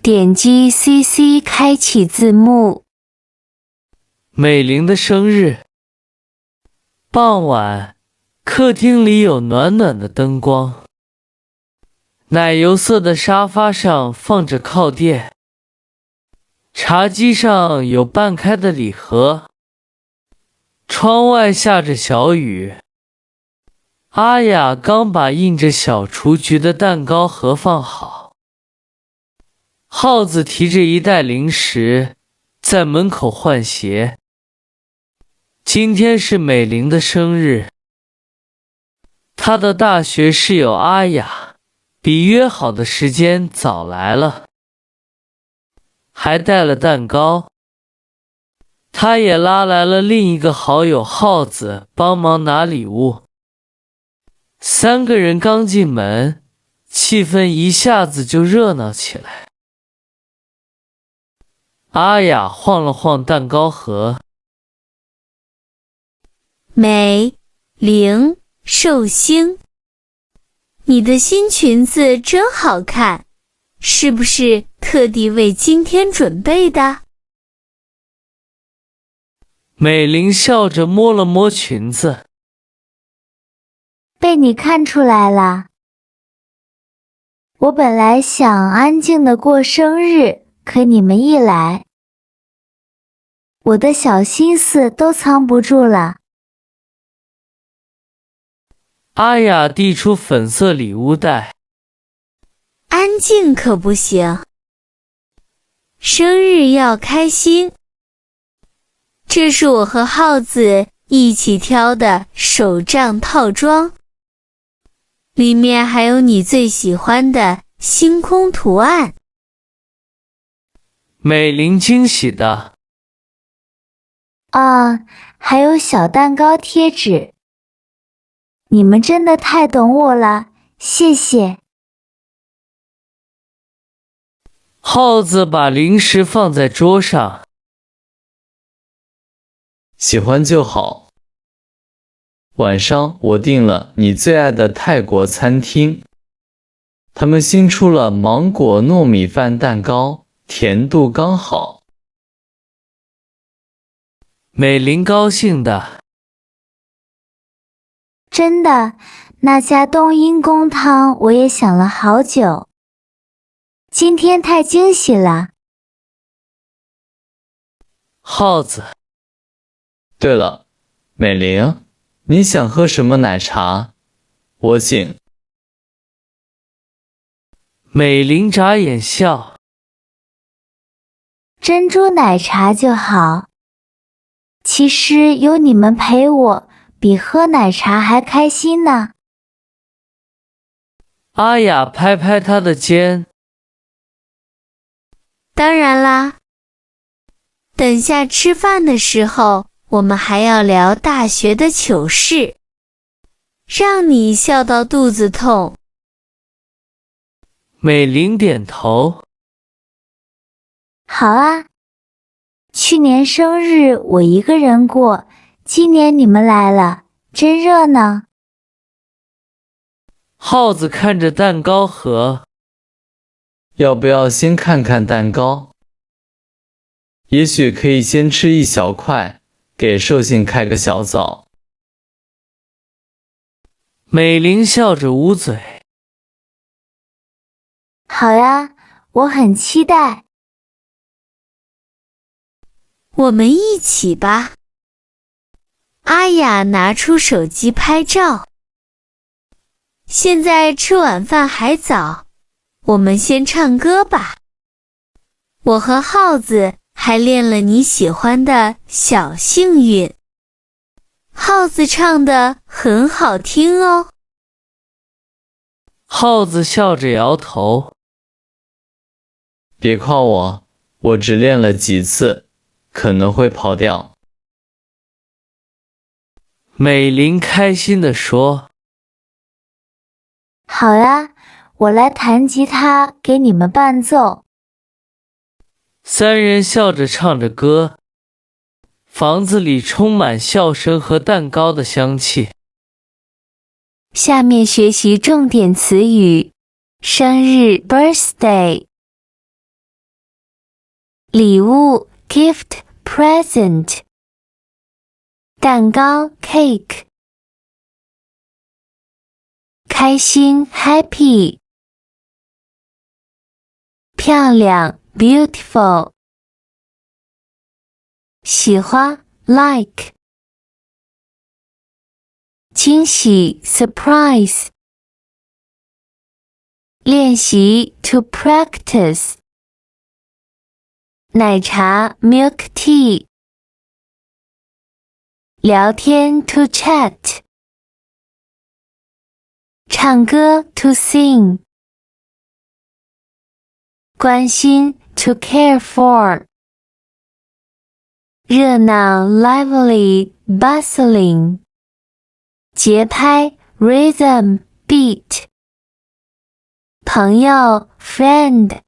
点击 CC 开启字幕。美玲的生日。傍晚，客厅里有暖暖的灯光。奶油色的沙发上放着靠垫，茶几上有半开的礼盒。窗外下着小雨。阿雅刚把印着小雏菊的蛋糕盒放好。耗子提着一袋零食，在门口换鞋。今天是美玲的生日。她的大学室友阿雅比约好的时间早来了，还带了蛋糕。她也拉来了另一个好友耗子帮忙拿礼物。三个人刚进门，气氛一下子就热闹起来。阿雅晃了晃蛋糕盒。美玲寿星，你的新裙子真好看，是不是特地为今天准备的？美玲笑着摸了摸裙子。被你看出来了。我本来想安静地过生日，可你们一来，我的小心思都藏不住了。阿雅递出粉色礼物袋。安静可不行，生日要开心。这是我和耗子一起挑的手账套装，里面还有你最喜欢的星空图案。美玲惊喜的。还有小蛋糕贴纸。你们真的太懂我了，谢谢。耗子把零食放在桌上。喜欢就好。晚上我订了你最爱的泰国餐厅，他们新出了芒果糯米饭蛋糕，甜度刚好。美玲高兴的。真的，那家冬阴功汤我也想了好久。今天太惊喜了。耗子。对了，美玲，你想喝什么奶茶？我请。美玲眨眼笑。珍珠奶茶就好。其实有你们陪我，比喝奶茶还开心呢。阿雅拍拍她的肩。当然啦，等下吃饭的时候，我们还要聊大学的糗事，让你笑到肚子痛。美玲点头。好啊，去年生日我一个人过，今年你们来了，真热闹。耗子看着蛋糕盒。要不要先看看蛋糕？也许可以先吃一小块，给寿星开个小灶。美玲笑着捂嘴。好呀，我很期待。我们一起吧。阿雅拿出手机拍照。现在吃晚饭还早，我们先唱歌吧。我和耗子还练了你喜欢的小幸运。耗子唱得很好听哦。耗子笑着摇头。别夸我，我只练了几次，可能会跑调。美玲开心地说。好呀，我来弹吉他给你们伴奏。三人笑着唱着歌，房子里充满笑声和蛋糕的香气。下面学习重点词语：生日 birthday。礼物 gift present 蛋糕 cake 开心 happy 漂亮 beautiful 喜欢 like 惊喜 surprise 练习 to practice 奶茶 milk tea 聊天 to chat 唱歌 to sing 关心 to care for 热闹 lively bustling 节拍 rhythm beat 朋友 friend